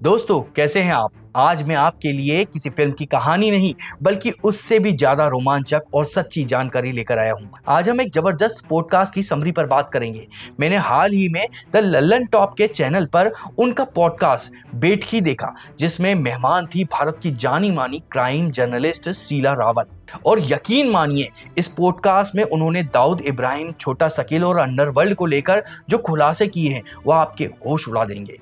दोस्तों, कैसे हैं आप? आज मैं आपके लिए किसी फिल्म की कहानी नहीं बल्कि उससे भी ज्यादा रोमांचक और सच्ची जानकारी लेकर आया हूं। आज हम एक जबरदस्त पॉडकास्ट की समरी पर बात करेंगे। मैंने हाल ही में द लल्लन टॉप के चैनल पर उनका पॉडकास्ट बेटकी देखा, जिसमें मेहमान थी भारत की जानी मानी क्राइम जर्नलिस्ट शीला रावल। और यकीन मानिए, इस पॉडकास्ट में उन्होंने दाऊद इब्राहिम, छोटा शकील और अंडरवर्ल्ड को लेकर जो खुलासे किए हैं वह आपके होश उड़ा देंगे।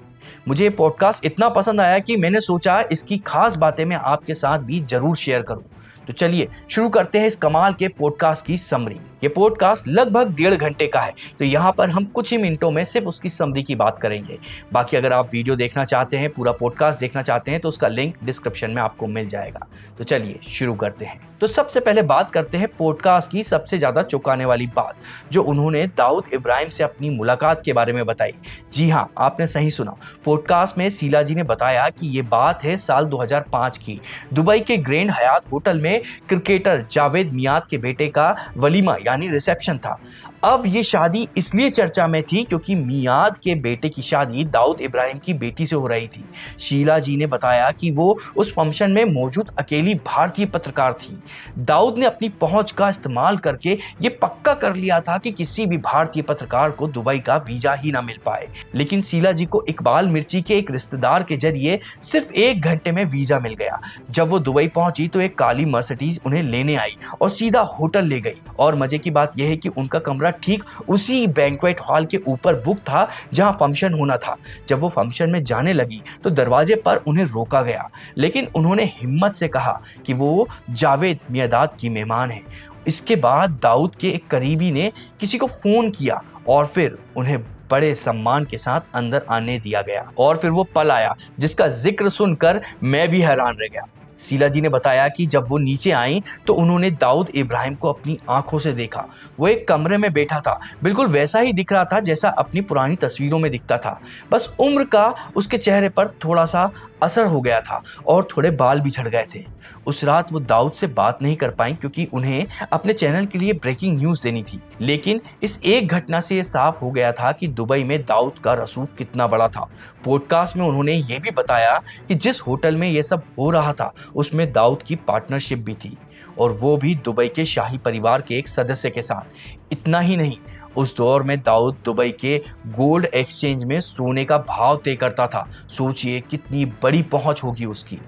मुझे ये पॉडकास्ट इतना पसंद आया कि मैंने सोचा इसकी खास बातें मैं आपके साथ भी जरूर शेयर करूं। तो चलिए शुरू करते हैं इस कमाल के पॉडकास्ट की समरी। ये पॉडकास्ट लगभग 1.5 घंटे का है, तो यहाँ पर हम कुछ ही मिनटों में सिर्फ उसकी समरी की बात करेंगे। बाकी अगर आप वीडियो देखना चाहते हैं, पूरा पॉडकास्ट देखना चाहते हैं, तो उसका लिंक डिस्क्रिप्शन में आपको मिल जाएगा। तो चलिए शुरू करते हैं। तो सबसे पहले बात करते हैं पॉडकास्ट की सबसे ज्यादा चौंकाने वाली बात, जो उन्होंने दाऊद इब्राहिम से अपनी मुलाकात के बारे में बताई। जी हाँ, आपने सही सुना। पॉडकास्ट में शीला जी ने बताया कि ये बात है साल 2005 की। दुबई के ग्रैंड हयात होटल में क्रिकेटर जावेद मियाद के बेटे का वलीमा यानी रिसेप्शन था। अब ये शादी इसलिए चर्चा में थी क्योंकि मियाद के बेटे की शादी दाऊद इब्राहिम की बेटी से हो रही थी। शीला जी ने बताया कि वो उस फंक्शन में मौजूद अकेली भारतीय पत्रकार थी। दाऊद ने अपनी पहुंच का इस्तेमाल करके ये पक्का कर लिया था कि किसी भी भारतीय पत्रकार को दुबई का वीजा ही ना मिल पाए। लेकिन शीला जी को इकबाल मिर्ची के एक रिश्तेदार के जरिए सिर्फ 1 घंटे में वीजा मिल गया। जब वो दुबई पहुंची तो एक काली मर्सिडीज उन्हें लेने आई और सीधा होटल ले गई। और मजे की बात यह है कि उनका कमरा ठीक उसी बैंक्वेट हॉल के ऊपर बुक था जहां फंक्शन होना था। जब वो फंक्शन में जाने लगी तो दरवाजे पर उन्हें रोका गया, लेकिन उन्होंने हिम्मत से कहा कि वो जावेद मियादाद की मेहमान है। इसके बाद दाऊद के एक करीबी ने किसी को फोन किया और फिर उन्हें बड़े सम्मान के साथ अंदर आने दिया गया। और फिर वो पल आया जिसका जिक्र सुनकर मैं भी हैरान रह गया। शीला जी ने बताया कि जब वो नीचे आई तो उन्होंने दाऊद इब्राहिम को अपनी आंखों से देखा। वो एक कमरे में बैठा था, बिल्कुल वैसा ही दिख रहा था जैसा अपनी पुरानी तस्वीरों में दिखता था। बस उम्र का उसके चेहरे पर थोड़ा सा असर हो गया था और थोड़े बाल भी झड़ गए थे। उस रात वो दाऊद से बात नहीं कर पाई क्योंकि उन्हें अपने चैनल के लिए ब्रेकिंग न्यूज देनी थी। लेकिन इस एक घटना से ये साफ हो गया था कि दुबई में दाऊद का रसूख कितना बड़ा था। पॉडकास्ट में उन्होंने ये भी बताया कि जिस होटल में ये सब हो रहा था उसमें दाऊद की पार्टनरशिप भी थी, और वो भी दुबई के शाही परिवार के एक सदस्य के साथ। इतना ही नहीं, उस दौर में दाऊद दुबई के गोल्ड एक्सचेंज में सोने का भाव तय करता था। सोचिए कितनी बड़ी पहुंच होगी उसकी।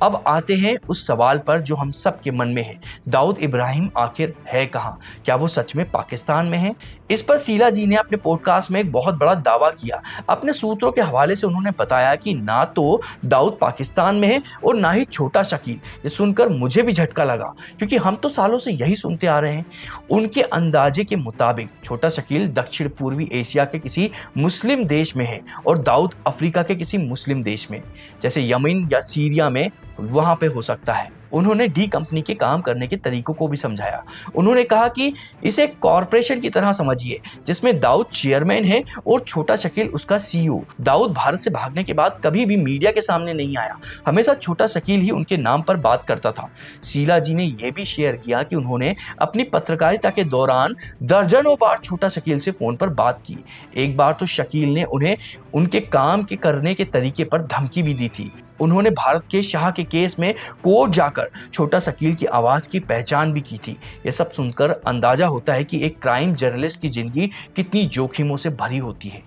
अब आते हैं उस सवाल पर जो हम सब के मन में है, दाऊद इब्राहिम आखिर है कहां? क्या वो सच में पाकिस्तान में है? इस पर शीला जी ने अपने पॉडकास्ट में एक बहुत बड़ा दावा किया। अपने सूत्रों के हवाले से उन्होंने बताया कि ना तो दाऊद पाकिस्तान में है और ना ही छोटा शकील। ये सुनकर मुझे भी झटका लगा क्योंकि हम तो सालों से यही सुनते आ रहे हैं। उनके अंदाजे के मुताबिक छोटा शकील दक्षिण पूर्वी एशिया के किसी मुस्लिम देश में है और दाऊद अफ्रीका के किसी मुस्लिम देश में, जैसे यमन या सीरिया में, वहां पे हो सकता है। उन्होंने डी कंपनी के काम करने के तरीकों को भी समझाया। उन्होंने कहा कि इसे कॉरपोरेशन की तरह समझिए जिसमें दाऊद चेयरमैन है और छोटा शकील उसका सीईओ। दाऊद भारत से भागने के बाद कभी भी मीडिया के सामने नहीं आया, हमेशा छोटा शकील ही उनके नाम पर बात करता था। शीला जी ने यह भी शेयर किया कि उन्होंने अपनी पत्रकारिता के दौरान दर्जनों बार छोटा शकील से फोन पर बात की। एक बार तो शकील ने उन्हें उनके काम के करने के तरीके पर धमकी भी दी थी। उन्होंने भारत के शाह के केस में कोर्ट जाकर छोटा शकील की आवाज की पहचान भी की थी। यह सब सुनकर अंदाजा होता है कि एक क्राइम जर्नलिस्ट की जिंदगी कितनी जोखिमों से भरी होती है।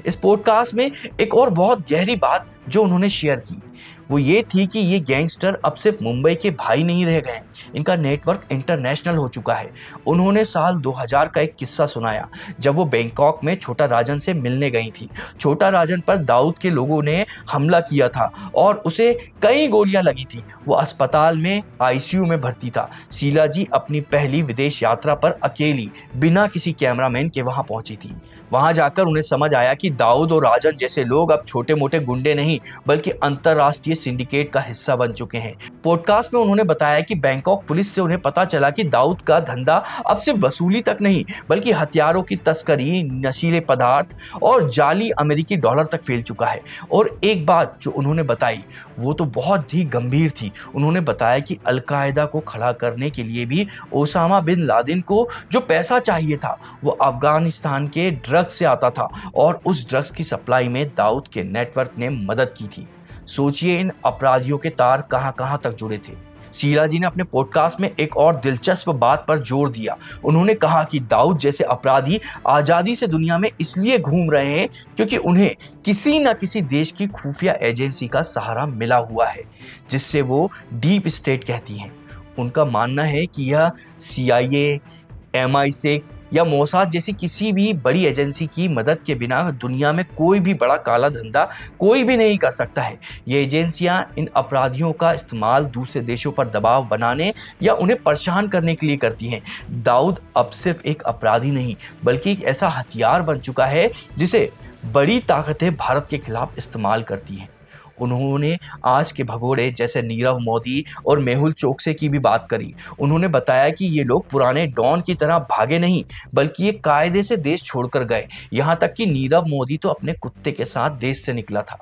इस पॉडकास्ट में एक और बहुत गहरी बात जो उन्होंने शेयर की वो ये थी कि ये गैंगस्टर अब सिर्फ मुंबई के भाई नहीं रह गए, इनका नेटवर्क इंटरनेशनल हो चुका है। उन्होंने साल 2000 का एक किस्सा सुनाया जब वो बैंकॉक में छोटा राजन से मिलने गई थी। छोटा राजन पर दाऊद के लोगों ने हमला किया था और उसे कई गोलियां लगी थी। वो अस्पताल में आईसीयू में भर्ती था। शीला जी अपनी पहली विदेश यात्रा पर अकेली बिना किसी कैमरामैन के वहां पहुंची थी। वहां जाकर उन्हें समझ आया कि दाऊद और राजन जैसे लोग अब छोटे मोटे गुंडे नहीं बल्कि अंतरराष्ट्रीय सिंडिकेट का हिस्सा बन चुके हैं। पॉडकास्ट में उन्होंने बताया कि बैंकॉक पुलिस से उन्हें पता चला कि दाऊद का धंधा अब सिर्फ वसूली तक नहीं बल्कि हथियारों की तस्करी, नशीले पदार्थ और जाली अमेरिकी डॉलर तक फैल चुका है। और एक बात जो उन्होंने बताई वो तो बहुत ही गंभीर थी। उन्होंने बताया कि अलकायदा को खड़ा करने के लिए भी ओसामा बिन लादेन को जो पैसा चाहिए था वो अफगानिस्तान के ड्रग्स से आता था और उस ड्रग्स की सप्लाई में दाऊद के नेटवर्क ने मदद की थी। सोचिए इन अपराधियों के तार कहां कहां तक जुड़े थे। शीला जी ने अपने पॉडकास्ट में एक और दिलचस्प बात पर जोर दिया। उन्होंने कहा कि दाऊद जैसे अपराधी आजादी से दुनिया में इसलिए घूम रहे हैं क्योंकि उन्हें किसी न किसी देश की खुफिया एजेंसी का सहारा मिला हुआ है, जिससे वो डीप स्टेट कहती हैं। उनका मानना है कि यह CIA, MI6 या मोसाद जैसी किसी भी बड़ी एजेंसी की मदद के बिना दुनिया में कोई भी बड़ा काला धंधा कोई भी नहीं कर सकता है। ये एजेंसियां इन अपराधियों का इस्तेमाल दूसरे देशों पर दबाव बनाने या उन्हें परेशान करने के लिए करती हैं। दाऊद अब सिर्फ एक अपराधी नहीं बल्कि एक ऐसा हथियार बन चुका है जिसे बड़ी ताकतें भारत के खिलाफ इस्तेमाल करती हैं। उन्होंने आज के भगोड़े जैसे नीरव मोदी और मेहुल चोकसी की भी बात करी। उन्होंने बताया कि ये लोग पुराने डॉन की तरह भागे नहीं बल्कि ये कायदे से देश छोड़कर गए। यहाँ तक कि नीरव मोदी तो अपने कुत्ते के साथ देश से निकला था।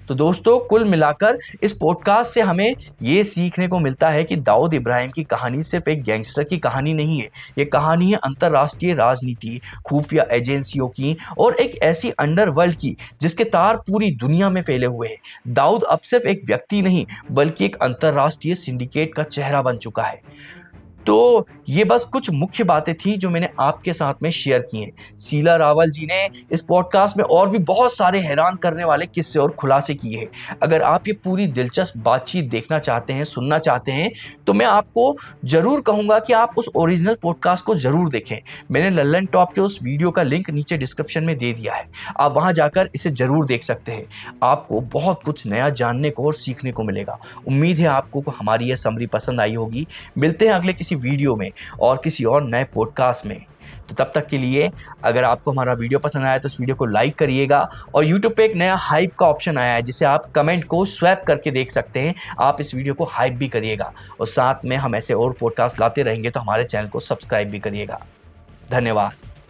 तो दोस्तों, कुल मिलाकर इस पॉडकास्ट से हमें ये सीखने को मिलता है कि दाऊद इब्राहिम की कहानी सिर्फ एक गैंगस्टर की कहानी नहीं है। ये कहानी है अंतर्राष्ट्रीय राजनीति, खुफिया एजेंसियों की और एक ऐसी अंडरवर्ल्ड की जिसके तार पूरी दुनिया में फैले हुए हैं। दाऊद अब सिर्फ एक व्यक्ति नहीं बल्कि एक अंतर्राष्ट्रीय सिंडिकेट का चेहरा बन चुका है। तो ये बस कुछ मुख्य बातें थी जो मैंने आपके साथ में शेयर की हैं। शीला रावल जी ने इस पॉडकास्ट में और भी बहुत सारे हैरान करने वाले किस्से और खुलासे किए हैं। अगर आप ये पूरी दिलचस्प बातचीत देखना चाहते हैं, सुनना चाहते हैं, तो मैं आपको ज़रूर कहूँगा कि आप उस ओरिजिनल पॉडकास्ट को ज़रूर देखें। मैंने लल्लन टॉप के उस वीडियो का लिंक नीचे डिस्क्रिप्शन में दे दिया है। आप वहाँ जाकर इसे ज़रूर देख सकते हैं। आपको बहुत कुछ नया जानने को और सीखने को मिलेगा। उम्मीद है आपको हमारी यह समरी पसंद आई होगी। मिलते हैं अगले किसी वीडियो में और किसी और नए पॉडकास्ट में। तो तब तक के लिए अगर आपको हमारा वीडियो पसंद आया तो इस वीडियो को लाइक करिएगा। और YouTube पे एक नया हाइप का ऑप्शन आया है जिसे आप कमेंट को स्वैप करके देख सकते हैं। आप इस वीडियो को हाइप भी करिएगा और साथ में हम ऐसे और पॉडकास्ट लाते रहेंगे, तो हमारे चैनल को सब्सक्राइब भी करिएगा। धन्यवाद।